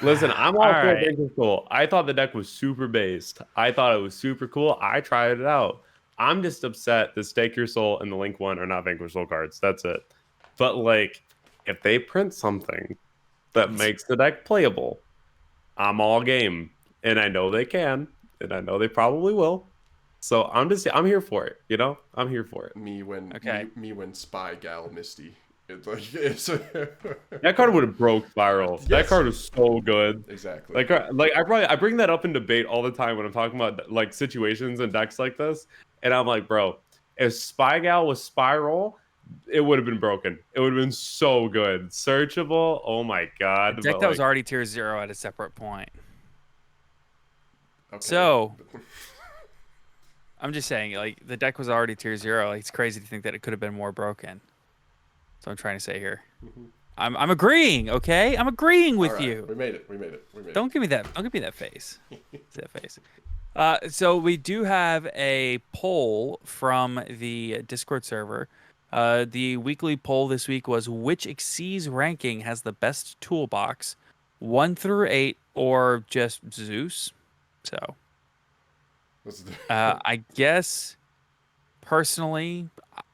Listen, I'm all All for right. Vanquish Soul. I thought the deck was super based. I thought it was super cool. I tried it out. I'm just upset that Stake Your Soul and the Link one are not Vanquish Soul cards. That's it. But like, if they print something that makes the deck playable, I'm all game. And I know they can, and I know they probably will. So I'm here for it, you know? I'm here for it. Me when Okay. me when Spy Gal Misty. It's like it's That card would have broke Spiral. That Yes. card was so good. exactly. Like I bring that up in debate all the time when I'm talking about like situations and decks like this, and I'm like, bro, if Spygal was Spiral, it would have been broken. It would have been so good, searchable. Oh my A god! deck But that was like, already tier 0 at a separate point. Okay. So I'm just saying, like the deck was already tier 0. Like, it's crazy to think that it could have been more broken. That's what I'm trying to say here. I'm agreeing, okay? I'm agreeing with All right, you. we made it. We made it. We made Don't give me that. Don't give me that face. See that face. So we do have a poll from the Discord server. The weekly poll this week was which Xyz ranking has the best toolbox, 1 through 8, or just Zeus. So Let's do I guess personally,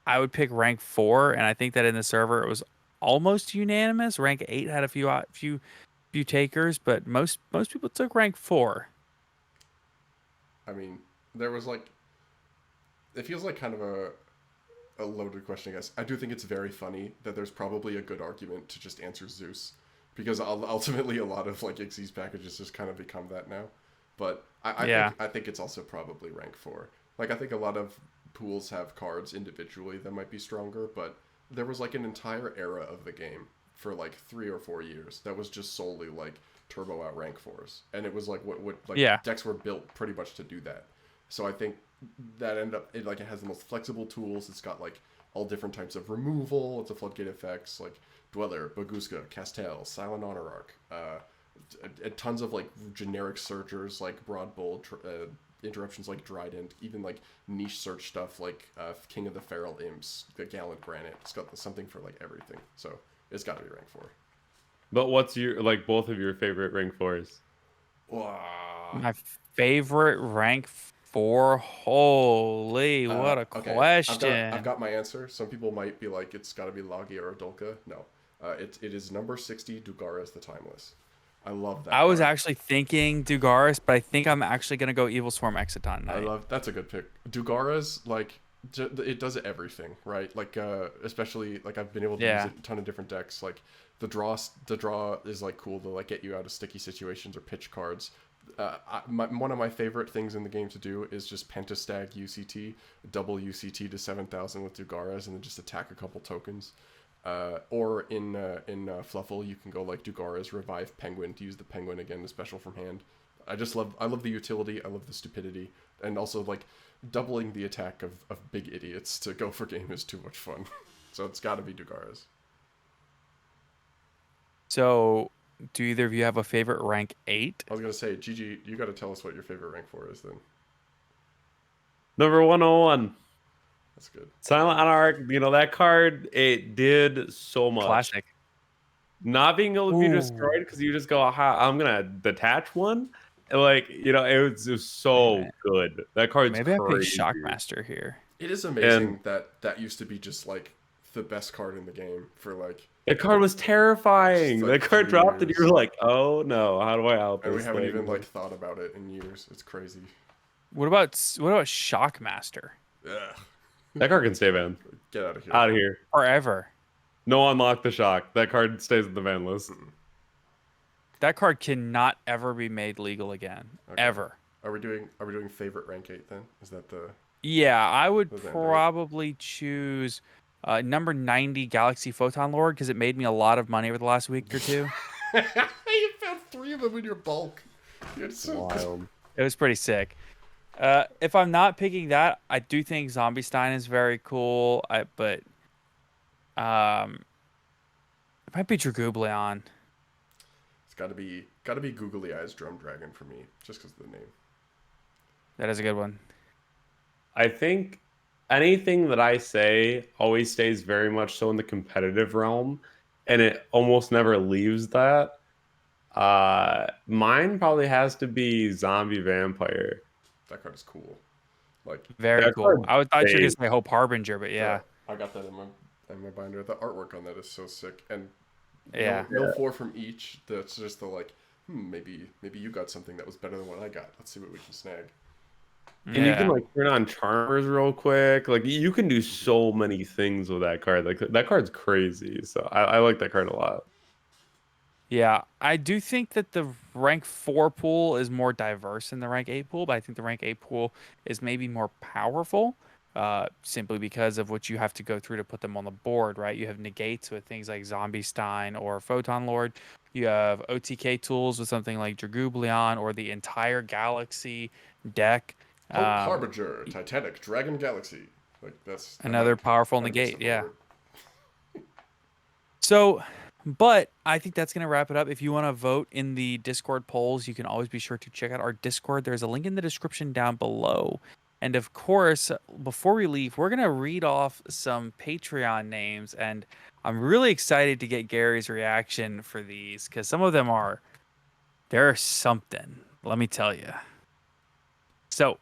I would pick rank 4, and I think that in the server it was almost unanimous. Rank 8 had a few takers, but most people took rank 4. I mean, there was like, it feels like kind of a loaded question, I guess. I do think it's very funny that there's probably a good argument to just answer Zeus, because ultimately a lot of like Xyz packages just kind of become that now. But I think it's also probably rank 4. Like, I think a lot of pools have cards individually that might be stronger, but there was like an entire era of the game for like 3 or 4 years that was just solely like turbo out rank 4s, and it was like what decks were built pretty much to do that. So I think that it has the most flexible tools. It's got like all different types of removal. It's a floodgate effects like Dweller, Baguska, Castel, Silent Honorarch, tons of like generic searchers like Broadbolt, interruptions like Drident, even like niche search stuff like King of the Feral Imps, the Gallant Granite. It's got something for like everything. So it's got to be rank 4. but what's your like both of your favorite rank 4s? Wow. My favorite rank 4. Holy, what a Okay. question. I've got my answer. Some people might be like, it's got to be Logia or Dolka. No. It is number 60, Dugaras the Timeless. I love that I was card. actually thinking Dugaris, but I think I'm actually going to go Evil Swarm Exciton Knight. That's a good pick. Dugaras, like, it does everything, right? Like, especially, like, I've been able to use it in a ton of different decks. Like, the draw is, like, cool to, like, get you out of sticky situations or pitch cards. One of my favorite things in the game to do is just Pentastag UCT, double UCT to 7,000 with Dugaras, and then just attack a couple tokens. Or in Fluffle, you can go like Dugaras, Revive Penguin to use the Penguin again, the special from hand. I love the utility, I love the stupidity, and also like doubling the attack of big idiots to go for game is too much fun. So it's got to be Dugaras. So, do either of you have a favorite rank 8? I was gonna say, Gigi, you got to tell us what your favorite rank 4 is then. Number 101. That's good. Silent Anarch, that card, it did so much. Classic. Not being able to be destroyed because you just go, I'm going to detach one. Like, it was so good. That card's Maybe crazy. I pick Shockmaster here. It is amazing that used to be just like the best card in the game for like. That card was terrifying. Like that card dropped years. and you were like, oh no, how do I help And this we haven't thing? even like thought about it in years. It's crazy. What about Shockmaster? Ugh. That card can stay banned. Get out of here. Out of here. Forever. No unlock the shock. That card stays in the ban list. That card cannot ever be made legal again. Okay. Ever. Are we doing favorite rank 8 then? Is that the Yeah, I would Was that probably choose number 90 Galaxy Photon Lord because it made me a lot of money over the last week or two. You found 3 of them in your bulk. It's so Wild. It was pretty sick. If I'm not picking that, I do think Zombie Stein is very cool. But it might be Dragooblion. It's gotta be Googly Eyes Drum Dragon for me, just because of the name. That is a good one. I think anything that I say always stays very much so in the competitive realm, and it almost never leaves that. Mine probably has to be Zombie Vampire. That card is cool. Like Very That cool. card I thought you were going stays. to say Hope Harbinger, but yeah. I got that in my binder. The artwork on that is so sick, and Yeah. no 4 from each. That's just the like, maybe you got something that was better than what I got. Let's see what we can snag. And you can Yeah. like turn on charmers real quick. Like you can do so many things with that card. Like that card's crazy. So I like that card a lot. Yeah, I do think that the rank 4 pool is more diverse than the rank 8 pool, but I think the rank 8 pool is maybe more powerful, simply because of what you have to go through to put them on the board, right? You have negates with things like Zombie Stein or Photon Lord. You have OTK tools with something like Dragoobleon or the entire Galaxy deck. Um, Harbinger, Titanic, Dragon Galaxy. Like that Another powerful might have missed negate, the yeah. board. So, but I think that's going to wrap it up. If you want to vote in the Discord polls, you can always be sure to check out our Discord. There's a link in the description down below. And of course, before we leave, we're going to read off some Patreon names. And I'm really excited to get Gary's reaction for these because some of them they're something. Let me tell you. So,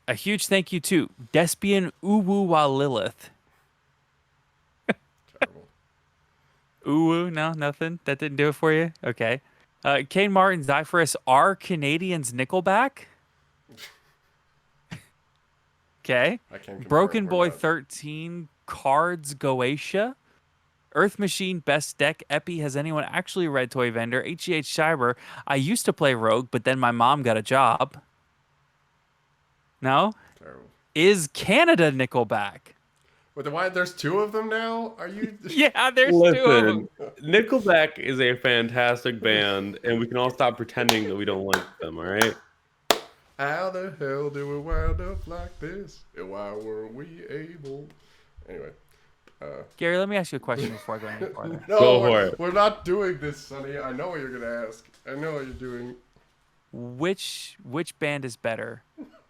a huge thank you to Despian Uwu Lilith. Terrible. Ooh, no, nothing. That didn't do it for you? Okay. Kane Martin, Zyphorus, are Canadians Nickelback? Okay. I can confirm Broken we're Boy not. 13, Cards Goetia. Earth Machine, Best Deck. Epi, has anyone actually read Toy Vendor? HGH Cyber, I used to play Rogue, but then my mom got a job. No? Terrible. Is Canada Nickelback? Wait, why? There's two of them now? Are you? Yeah, there's two of them. Listen, Nickelback is a fantastic band, and we can all stop pretending that we don't like them, all right? How the hell do we wind up like this? And why were we able? Anyway. Gary, let me ask you a question before I go any farther. No, Go for it. we're not doing this, Sonny. I know what you're gonna ask. I know what you're doing. Which band is better,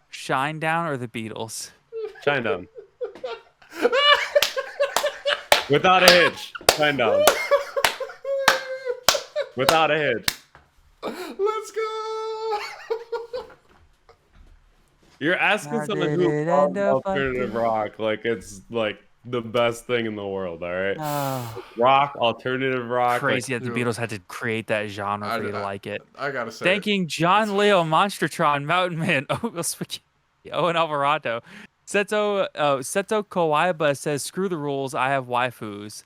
Shinedown or the Beatles? Shinedown. Without a hitch. Shinedown. Without a hitch. Let's go. You're asking How someone did who it loves end up like alternative rock like it's like the best thing in the world, all right? Oh, Rock, alternative rock. crazy Like, that the Beatles had to create that genre for you to like it. I gotta say. Thanking John Leo, Monstertron, Mountain Man, Owen Alvarado. Seto Kawaiba says, screw the rules, I have waifus.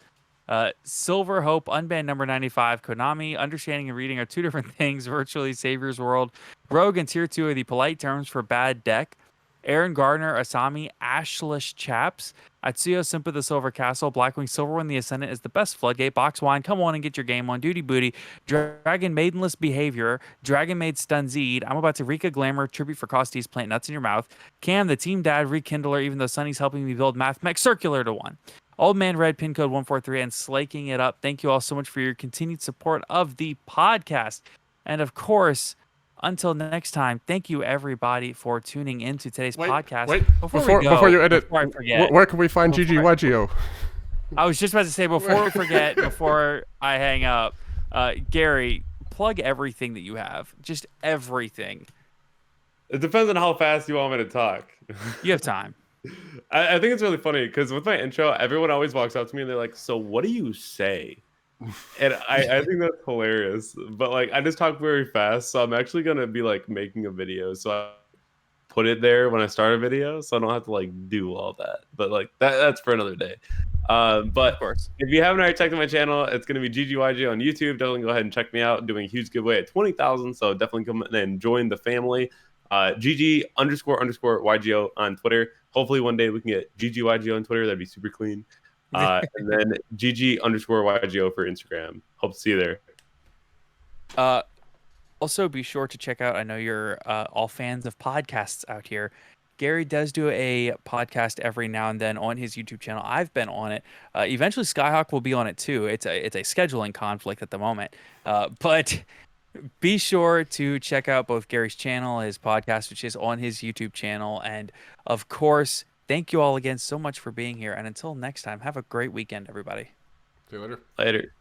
Silver Hope, Unbanned number 95, Konami, understanding and reading are two different things. Virtually Savior's World. Rogue and Tier 2 are the polite terms for bad deck. Aaron Gardner, Asami, Ashlish Chaps. Atsuyo Simpa the Silver Castle. Blackwing Silverwind the Ascendant is the best floodgate. Box Wine, come on and get your game on. Duty Booty. Dragon Maidenless Behavior. Dragon Maid Stunzeed. I'm about to Rika Glamour. Tribute for Costies. Plant Nuts in your mouth. Cam, the Team Dad Rekindler, even though Sunny's helping me build Math Mech Circular to 1. Old Man Red, pin code 143, and Slaking It Up. Thank you all so much for your continued support of the podcast. And of course, until next time, thank you everybody for tuning into today's podcast. Wait, Before you edit, before I forget, where can we find GGYGO? I was just about to say before we forget, before I hang up, Gary, plug everything that you have, just everything. it depends on how fast you want me to talk. You have time. I think it's really funny because with my intro, everyone always walks up to me and they're like, so what do you say? And I think that's hilarious. But like I just talk very fast, so I'm actually gonna be like making a video. So I put it there when I start a video, so I don't have to like do all that. But like that's for another day. But Of course. if you haven't already checked out my channel, it's gonna be GGYG on YouTube. Definitely go ahead and check me out. Doing a huge giveaway at 20,000. So definitely come in and join the family. GG__YGO on Twitter. Hopefully one day we can get GGYGO on Twitter. That'd be super clean. And then GG_YGO for Instagram. Hope to see you there. Also, be sure to check out, I know you're all fans of podcasts out here. Gary does do a podcast every now and then on his YouTube channel. I've been on it. Eventually, Skyhawk will be on it too. It's a scheduling conflict at the moment. But be sure to check out both Gary's channel, his podcast, which is on his YouTube channel. And of course, thank you all again so much for being here. And until next time, have a great weekend, everybody. See you later. Later.